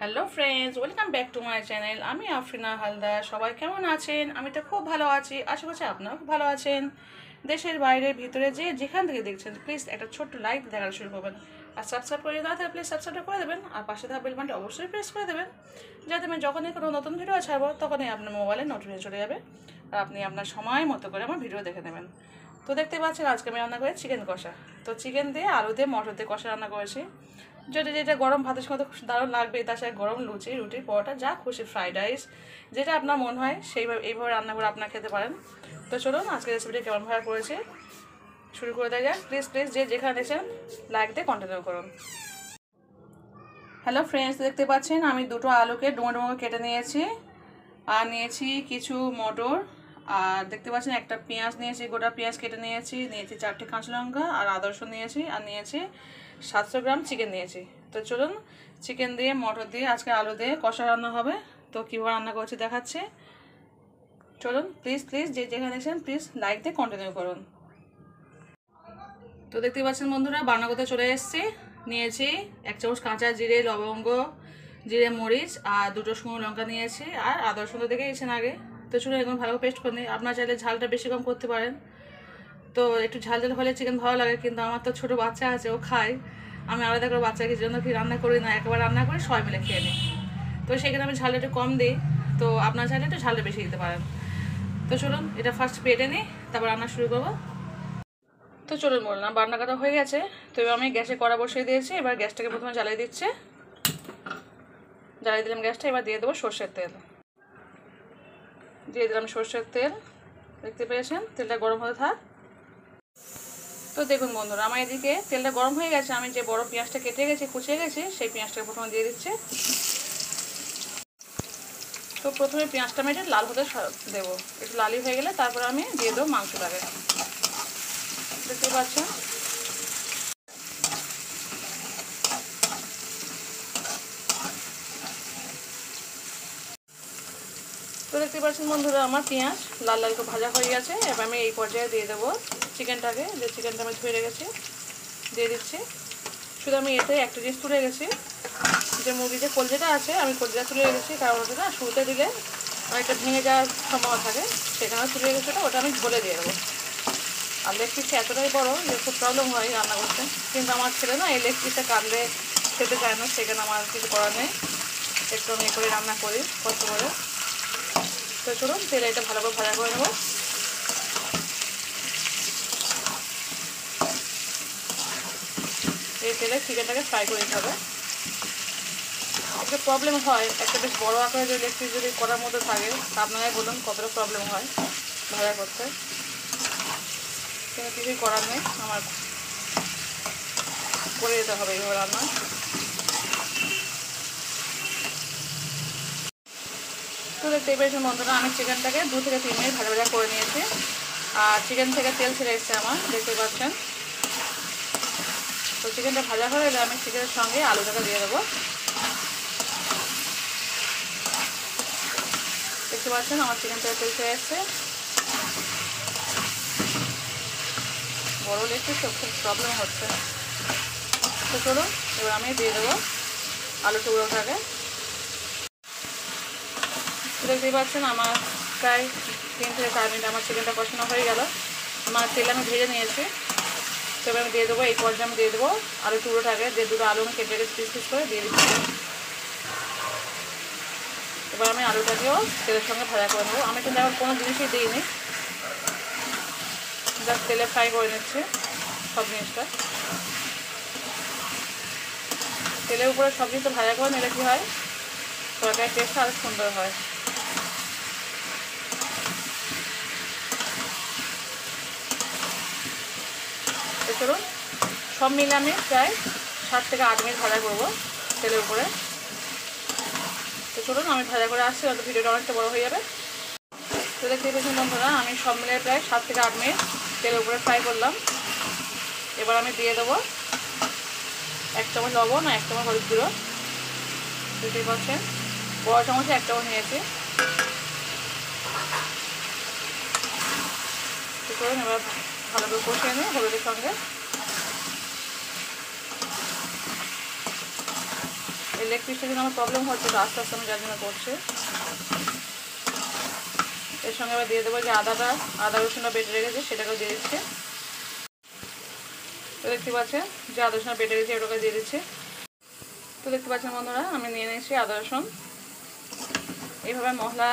Hello friends, welcome back to my channel. আমি আফরিনা হালদার। সবাই কেমন আছেন? আমি তো খুব ভালো আছি, আশা করছি আপনারাও খুব ভালো আছেন। দেশের বাইরে ভিতরে যেখান থেকে দেখছেন প্লিজ একটা ছোট্ট লাইক দেখা শুরু করবেন, আর সাবস্ক্রাইব করে না থাকলে প্লিজ সাবস্ক্রাইব করে দেবেন, আর পাশে থাকা বেল বাটনটা অবশ্যই প্রেস করে দেবেন, যাতে আমি যখনই কোনো নতুন ভিডিও ছাড়বো তখনই আপনার মোবাইলে নোটিফিকেশন চলে যাবে, আর আপনি আপনার সময় মতো করে আমার ভিডিও দেখে নেবেন। তো দেখতে পাচ্ছেন আজকে আমি রান্না করি চিকেন কষা। তো চিকেন দিয়ে আলু দিয়ে মটর দিয়ে কষা রান্না করেছি, যেটা গরম ভাতের সঙ্গে খুব দারুণ লাগবে। তার সাথে গরম লুচি, রুটি, পরোটা, যা খুশি, ফ্রাইড রাইস, যেটা আপনার মন হয় এইভাবে রান্না করে আপনার খেতে পারেন। তো চলুন আজকে রেসিপিটা কেমনভাবে করেছি শুরু করে দেওয়া যাক। প্লিজ যেখানে দেখছেন লাইক দিয়ে কন্টিনিউ করুন। হ্যালো ফ্রেন্ডস, দেখতে পাচ্ছেন আমি দুটো আলুকে ডুমো ডুমো কেটে নিয়েছি, আর নিয়েছি কিছু মটর, আর দেখতে পাচ্ছেন একটা পেঁয়াজ নিয়েছি, গোটা পেঁয়াজ কেটে নিয়েছি 4টে কাঁচা লঙ্কা, আর আদা রসুন নিয়েছি, আর নিয়েছি 700 গ্রাম চিকেন নিয়েছি। তো চলুন চিকেন দিয়ে মটর দিয়ে আজকে আলু দিয়ে কষা রান্না হবে। তো কীভাবে রান্না করছি দেখাচ্ছি। চলুন প্লিজ যেখানে দেখছেন প্লিজ লাইক দিয়ে কন্টিনিউ করুন। তো দেখতে পাচ্ছেন বন্ধুরা, বান্না করতে চলে এসেছি। নিয়েছি 1 চামচ কাঁচা জিরে, লবঙ্গ, জিরে, মরিচ, আর 2টো শুকনো লঙ্কা নিয়েছি, আর আদা রসুন দেখে গেছেন আগে। তো চলুন এরকম ভালো পেস্ট করে নিই। আপনার চাইলে ঝালটা বেশি কম করতে পারেন। তো একটু ঝাল হলে চিকেন ভালো লাগে, কিন্তু আমার তো ছোটো বাচ্চা আছে, ও খায়। আমি আলাদা করে বাচ্চাকে জন্য কি রান্না করি না, একবার রান্না করে সবাই মিলে খেয়ে নিই। তো সেখানে আমি ঝালটা একটু কম দিই। তো আপনার চাইলে একটু ঝালটা বেশি দিতে পারেন। তো চলুন এটা ফার্স্ট পেটে নিই, তারপর রান্না শুরু করবো। তো চলুন বললাম বান্না করা হয়ে গেছে। তো এবার আমি গ্যাসে কড়া বসিয়ে দিয়েছি। এবার গ্যাসটাকে প্রথমে জ্বালিয়ে দিচ্ছে, জ্বালিয়ে দিলাম গ্যাসটা। এবার দিয়ে দেবো সর্ষের তেল, দিয়ে দিলাম সর্ষের তেল। দেখতে পেয়েছেন তেলটা গরম হতে থাক। তো দেখুন বন্ধুরা, আমার এদিকে তেলটা গরম হয়ে গেছে। আমি যে বড় পেঁয়াজটা কেটে গেছি, কুচিয়ে গেছি, সেই পেঁয়াজটাকে প্রথমে দিয়ে দিচ্ছে। তো প্রথমে পেঁয়াজটা আমি একটু লাল হতে দেবো, একটু লালই হয়ে গেলে তারপর আমি দিয়ে দেবো মাংসটাকে। দেখতে পাচ্ছেন তো দেখতে পাচ্ছেন বন্ধুরা, আমার পেঁয়াজ লাল লাল করে ভাজা হয়ে গেছে। এবার আমি এই পর্যায়ে দিয়ে দেবো চিকেনটাকে, যে চিকেনটা আমি ধুয়ে রেখেছি দিয়ে দিচ্ছি। শুধু আমি এতে একটা জিনিস তুলে গেছি, যে মুরগির যে কলজেটা আছে আমি কলজেটা তুলে রেখেছি, কারণ ওটা না শুরুতে দিলে অনেকটা ভেঙে যাওয়ার সম্ভাবনা থাকে, সেখানে তুলে রেখেছি। ওটা আমি ঝোলে দিয়ে দেবো। আর লেগ পিসটা এতটাই বড় যে খুব প্রবলেম হয় রান্না করতে, কিন্তু আমার ছেলে না এই লেগ পিসটা কাটলে খেতে চায় না, সেখানে আমার কিছু করার নেই, একটু আমি করে রান্না করি কষ্ট করে। তো চলুন তেলে এটা ভালো করে ভাজা করে নেবো। এই তেলে চিকেনটাকে ফ্রাই করে নিতে হবে। একটা প্রবলেম হয়, একটা বেশ বড় আকারে যদি লেগ পিস যদি করার মধ্যে থাকে, তা আপনারাই বলুন কতটা প্রবলেম হয় ভাজা করতে, কিন্তু কিছুই করার নেই, আমার করে দিতে হবে এইভাবে রান্না। তো দেখতে পেয়েছেন বন্ধুরা, আমি চিকেনটাকে 2 থেকে 3 মিনিট ভাজা করে নিয়েছি, আর চিকেন থেকে তেল ছেড়ে এসছে আমার, দেখতে পাচ্ছেন। তো চিকেনটা ভাজা হয়ে গেলে আমি চিকেনের সঙ্গে আলুটাকে দিয়ে দেবো। দেখতে পাচ্ছেন আমার চিকেন থেকে তেল ছেড়ে এসছে। বড়ো লেগ পিস তো খুব প্রবলেম হচ্ছে। তো চলুন এবার আমি দিয়ে দেবো আলু টুকরোটাকে। দেখতেই পাচ্ছেন আমার প্রায় 3 থেকে 4 মিনিট আমার চিকেনটা কষানো হয়ে গেল। আমার তেল আমি ভেজে নিয়েছি। তো এবার আমি দিয়ে দেবো, এই পর্যায়ে আমি দিয়ে দেবো আলু টুকরোটাকে, যে 2টো আলু আমি কেটে পিস পিস করে দিয়ে দিচ্ছি। এবার আমি আলুটাকেও তেলের সঙ্গে ভাজা করে নেবো। আমি কিন্তু এখন কোনো জিনিসই দিইনি, জাস্ট তেলে ফ্রাই করে নিচ্ছি সব জিনিসটা। তেলের উপরে সব জিনিস ভাজা করে নিলে কী হয়, তরকারির টেস্টটা আরও সুন্দর হয়। তো চলুন সব মিলে আমি প্রায় 7 থেকে 8 মিনিট ভাজা করবো তেলের উপরে। তো চলুন আমি ভাজা করে আসছি, হয়তো ভিডিওটা অনেকটা বড়ো হয়ে যাবে। তো দেখতে পেয়েছেন বন্ধুরা, আমি সব মিলে প্রায় 7 থেকে 8 মিনিট তেলের উপরে ফ্রাই করলাম। এবার আমি দিয়ে দেবো 1 চামচ লবণ আর 1 চামচ হলুদ গুঁড়ো। দেখতেই পাচ্ছেন বড় চামচে 1 চামচ নিয়েছি। তো চলুন এবার ভালো করে কষিয়ে নিই হলুদের সঙ্গে। এই লেগ পিসটা জন্য আমার প্রবলেম হচ্ছে, তো আস্তে আস্তে আমি যার জন্য করছি। এর সঙ্গে আবার দিয়ে দেবো যে আদা রসুনটা বেটে রেখেছি, সেটাকেও দিয়ে দিচ্ছি। তো দেখতে পাচ্ছেন যে আদা রসুন বেটে রেখেছি, ওটাকে দিয়ে দিচ্ছি। তো দেখতে পাচ্ছেন বন্ধুরা, আমি নিয়ে নিয়েছি আদা রসুন। এইভাবে মশলা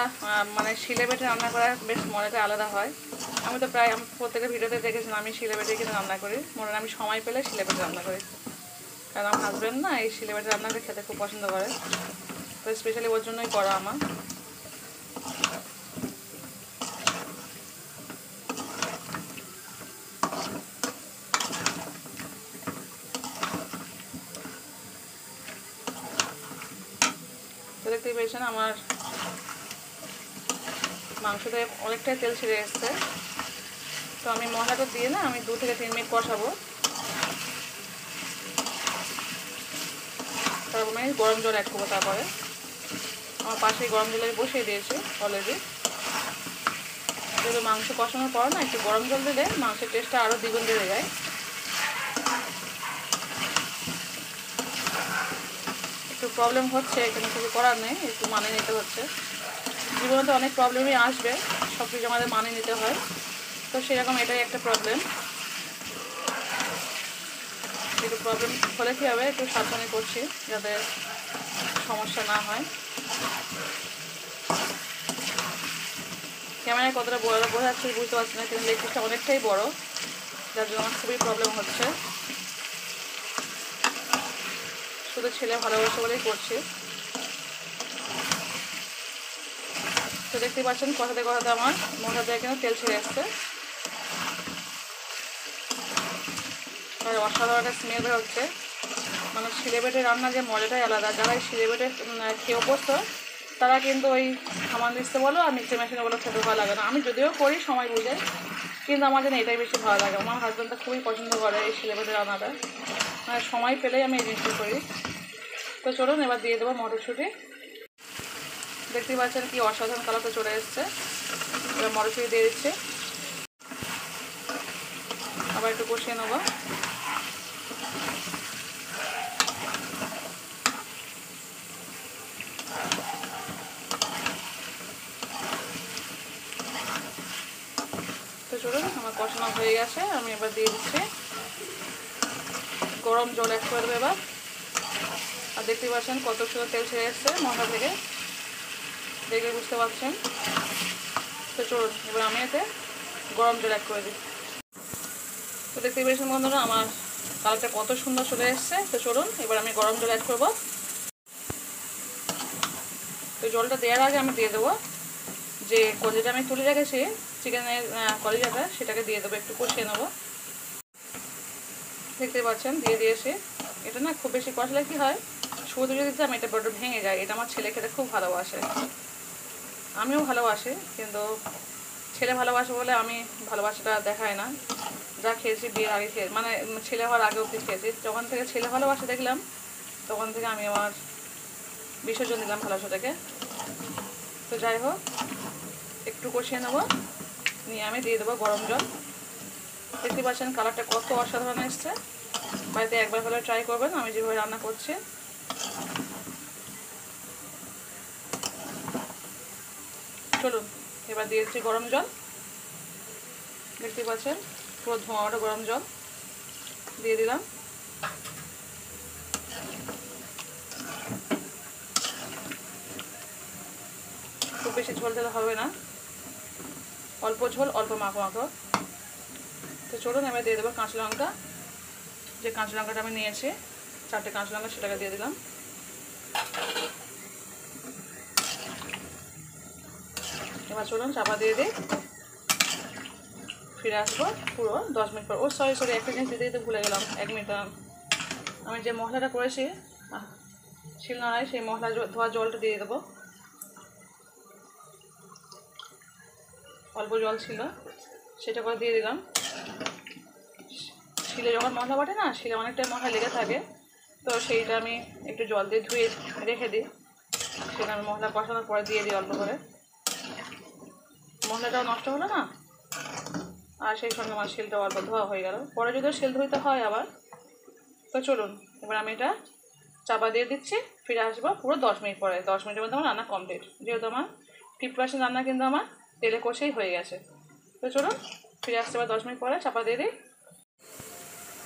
মানে শিলে বেটে রান্না করা বেশ মজাটা আলাদা হয়। আমি তো প্রায় প্রত্যেকের ভিডিওতে দেখেছিলাম আমি শিলে বেটে কিনে রান্না করি। মনে হয় আমি সময় পেলে শিলে বেটে রান্না করি, কারণ আমার হাজব্যান্ড না এই শিলে বেটে রান্নাটা খেতে খুব পছন্দ করে, তো স্পেশালি ওর জন্যই করা আমার। তো দেখতেই পেয়েছেন আমার মাংসতে অনেকটাই তেল ছেড়ে এসছে। তো আমি মশলাটা দিয়ে না আমি 2 থেকে 3 মিনিট কষাবো। তারপর আমি গরম জল অ্যাড করবো। তারপরে আমার পাশেই গরম জলে বসিয়ে দিয়েছি অলরেডি। যেহেতু মাংস কষানোর পর না একটু গরম জল দিলে মাংসের টেস্টটা আরও দ্বিগুণ বেড়ে যায়। একটু প্রবলেম হচ্ছে, এখানে কিছু করার নেই, একটু মানিয়ে নিতে হচ্ছে। জীবনে তো অনেক প্রবলেমই আসবে, সব কিছু আমাদের মানিয়ে নিতে হয়, তো সেরকম এটাই একটা প্রবলেম। একটু প্রবলেম হলে কী হবে, একটু সাবধানে করছি যাতে সমস্যা না হয়। ক্যামেরায় কতটা বোঝা যাচ্ছে বুঝতে পারছি না, কিন্তু লেগ পিসটা অনেকটাই বড়, যার জন্য আমার খুবই প্রবলেম হচ্ছে। শুধু ছেলে ভালোবাসে বলেই করছি। তো দেখতেই পাচ্ছেন কষাতে কষাতে আমার মশলা দিয়ে কিন্তু তেল ছেড়ে আসছে, আর অসাধারণ একটা স্মেল বের হচ্ছে। মানে শিলে বেটে রান্না যে মজাটাই আলাদা। যারা এই শিলে বেটে খেয়ে অভ্যস্ত তারা কিন্তু ওই হামান দিস্তে বলো আর মিক্সি মেশিনে বলো খেতে ভালো লাগে না। আমি যদিও করি সময় বুঝে, কিন্তু আমার জন্য এটাই বেশি ভালো লাগে। আমার হাজব্যান্ডটা খুবই পছন্দ করে এই শিলে বেটে রান্নাটা, মানে সময় পেলেই আমি এই জিনিসটা করি। তো চলুন এবার দিয়ে দেবো মটরশুঁটি। দেখতেই পাচ্ছেন কি অসাধারণ কালারটা চলে এসছে। এবার মটরশুঁটি দিয়ে দিচ্ছি, আবার একটু কষিয়ে নেবো। তো চলুন আমার কষানো হয়ে গেছে, আমি এবার দিয়ে দিচ্ছি গরম জল অ্যাড করে দেবো এবার। আর দেখতেই পাচ্ছেন কত সুন্দর তেল ছেড়ে এসছে মশলা থেকে, দেখে বুঝতে পারছেন। তো চলুন এবার আমি এতে গরম জল অ্যাড করে দিই। তো দেখতেই পেয়েছেন বন্ধুরা আমার কালারটা কত সুন্দর চলে এসছে। তো চলুন এবার আমি গরম জল অ্যাড করবো। তো জলটা দেওয়ার আগে আমি দিয়ে দেবো যে কলিজাটা আমি তুলে রেখেছি, চিকেনের কলিজাটা, সেটাকে দিয়ে দেবো, একটু কষিয়ে নেবো। দেখতে পাচ্ছেন দিয়ে দিয়েছি। এটা না খুব বেশি কষলে কি হয়, শুধু যদি দিতাম এটা বড্ড ভেঙে যায়। এটা আমার ছেলে খেতে খুব ভালোবাসে, আমিও ভালোবাসি, কিন্তু ছেলে ভালোবাসে বলে আমি ভালোবাসাটা দেখাই না। যা খেয়েছি বিয়ের আগে খেয়ে, মানে ছেলে হওয়ার আগে অবধি খেয়েছি। যখন থেকে ছেলে ভালোবাসা দেখলাম তখন থেকে আমি আমার বিসর্জন দিলাম ভালোবাসাটাকে। তো যাই হোক একটু কষিয়ে নেবো, নিয়ে আমি দিয়ে দেবো গরম জল। দেখতে পাচ্ছেন কালারটা কত অসাধারণ এসছে। বাড়িতে একবার হলে ট্রাই করবেন আমি যেভাবে রান্না করছি। চলুন এবার দিয়েছি গরম জল। দেখতে পাচ্ছেন পুরো ধোঁয়াটা গরম জল দিয়ে দিলাম। খুব বেশি ঝোল দিলে হবে না, অল্প ঝোল অল্প মাখো মাখো। তো চলুন এবার দিয়ে দেবো কাঁচা লঙ্কা। যে কাঁচা লঙ্কাটা আমি নিয়েছি 4টে কাঁচা লঙ্কা, সেটাকে দিয়ে দিলাম। এবার চলুন চাপা দিয়ে দিই, ফিরে আসবো পুরো 10 মিনিট পর। ও সরি একটা জিনিস দিতে দিতে ভুলে গেলাম, 1 মিনিট। আমি যে মশলাটা করেছি শিলনোড়ায়, সেই মশলা ধোয়া জলটা দিয়ে দেবো। অল্প জল ছিল সেটা করে দিয়ে দিলাম। শিলে যখন মশলা বাটে না, শিলে অনেকটাই মশলা লেগে থাকে, তো সেইটা আমি একটু জল দিয়ে ধুয়ে রেখে দিই। সেটা আমি মশলা কষানোর পরে দিয়ে দিই অল্প করে, মশলাটাও নষ্ট হলো না, আর সেই সঙ্গে আমার শিলটা অল্প ধোয়া হয়ে গেল। পরে যদিও শিল ধুইতে হয় আবার। তো চলুন এবার আমি এটা চাপা দিয়ে দিচ্ছি, ফিরে আসবো পুরো 10 মিনিট পরে। 10 মিনিটের মধ্যে আমার রান্না কমপ্লিট, যেহেতু আমার 50% রান্না কিন্তু আমার তেলে কষেই হয়ে গেছে। তো চলুন ফিরে আসতে এবার 10 মিনিট পরে, চাপা দিয়ে দিই।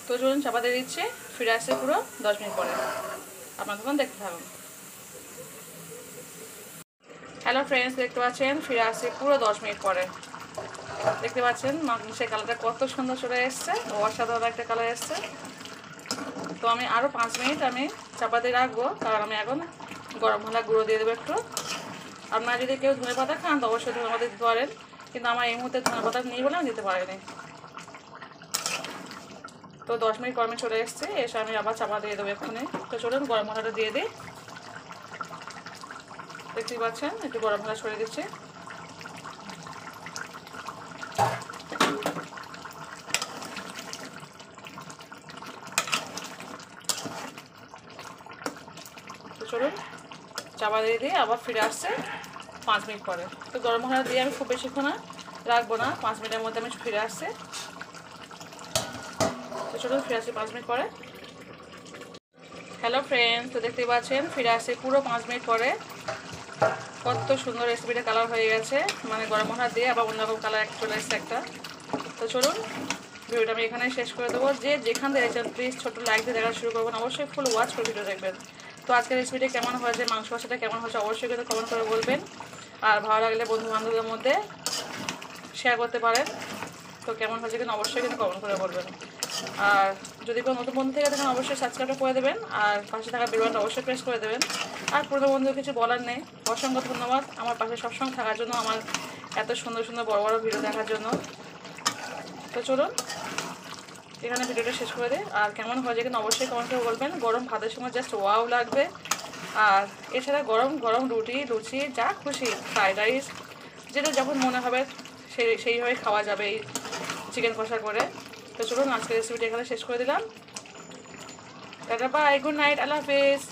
তো চলুন চাপা দিয়ে দিচ্ছি, ফিরে আসছে পুরো 10 মিনিট পরে। আপনার তখন দেখতে থাকুন। হ্যালো ফ্রেন্ডস, দেখতে পাচ্ছেন ফিরে আসছে পুরো 10 মিনিট পরে। দেখতে পাচ্ছেন মাংসের কালারটা কত সুন্দর চলে এসছে, অসাধারণ একটা কালার এসছে। তো আমি আরও 5 মিনিট আমি চাপা দিয়ে রাখবো, কারণ আমি এখন গরম মশলা গুঁড়ো দিয়ে দেবো একটু। আপনারা যদি কেউ ধনে পাতা খান তো অবশ্যই ধনে পাতা দিতে পারেন, কিন্তু আমার এই মুহূর্তে ধনে পাতা নেই বলে আমি দিতে পারিনি। তো 10 মিনিট গরমে চলে এসছে, এসে আমি আবার চাপা দিয়ে দেবো এক্ষুনি। তো চলুন গরম মশলাটা দিয়ে দিই। দেখতেই পাচ্ছেন একটু গরম মশলা ছড়িয়ে দিচ্ছি। তো চলুন চাপা দিয়ে দিয়ে আবার ফিরে আসছে 5 মিনিট পরে। তো গরম মশলা দিয়ে আমি খুব বেশিক্ষণ রাখবো না, 5 মিনিটের মধ্যে আমি ফিরে আসছে। তো চলুন ফিরে আসছি 5 মিনিট পরে। হ্যালো ফ্রেন্ডস, তো দেখতেই পাচ্ছেন ফিরে আসছে পুরো 5 মিনিট পরে। কত সুন্দর রেসিপিটা কালার হয়ে গেছে, মানে গরম মশলা দিয়ে আবার অন্যরকম কালার চলে এসছে একটা। তো চলুন ভিডিওটা আমি এখানে শেষ করে দেবো। যে যেখান থেকে দেখছেন প্লিজ ছোটো লাইক দিয়ে দেখা শুরু করবেন, অবশ্যই ফুল ওয়াচ করে ভিডিও দেখবেন। তো আজকের রেসিপিটা কেমন হয়েছে, মাংস কষাটা কেমন হয়েছে অবশ্যই কিন্তু কমেন্ট করে বলবেন। আর ভালো লাগলে বন্ধু বান্ধবদের মধ্যে শেয়ার করতে পারেন। তো কেমন হয়েছে কিন্তু অবশ্যই কিন্তু কমেন্ট করে বলবেন। আর যদি কোনো নতুন বন্ধু থেকে থাকেন অবশ্যই সাবস্ক্রাইবটা করে দেবেন, আর পাশে থাকা বেল বাটনটা অবশ্যই প্রেস করে দেবেন। আর পুরো বন্ধু কিছু বলার নেই, অসংখ্য ধন্যবাদ আমার পাশে সবসময় থাকার জন্য, আমার এত সুন্দর সুন্দর বড় বড় ভিডিও দেখার জন্য। তো চলুন এখানে ভিডিওটা শেষ করে দিই। আর কেমন হয়েছে কিন্তু অবশ্যই কমেন্ট করে বলবেন। গরম ভাতের সময় জাস্ট ওয়াও লাগবে। আর এছাড়া গরম গরম রুটি লুচি যা খুশি, ফ্রাইড রাইস, যেটা যখন মনে হবে সেইভাবে খাওয়া যাবে এই চিকেন কষা করে। তো চলুন আজকের রেসিপিটা এখানে শেষ করে দিলাম। টাটা বাই, গুড নাইট, আল্লাহ হাফেজ।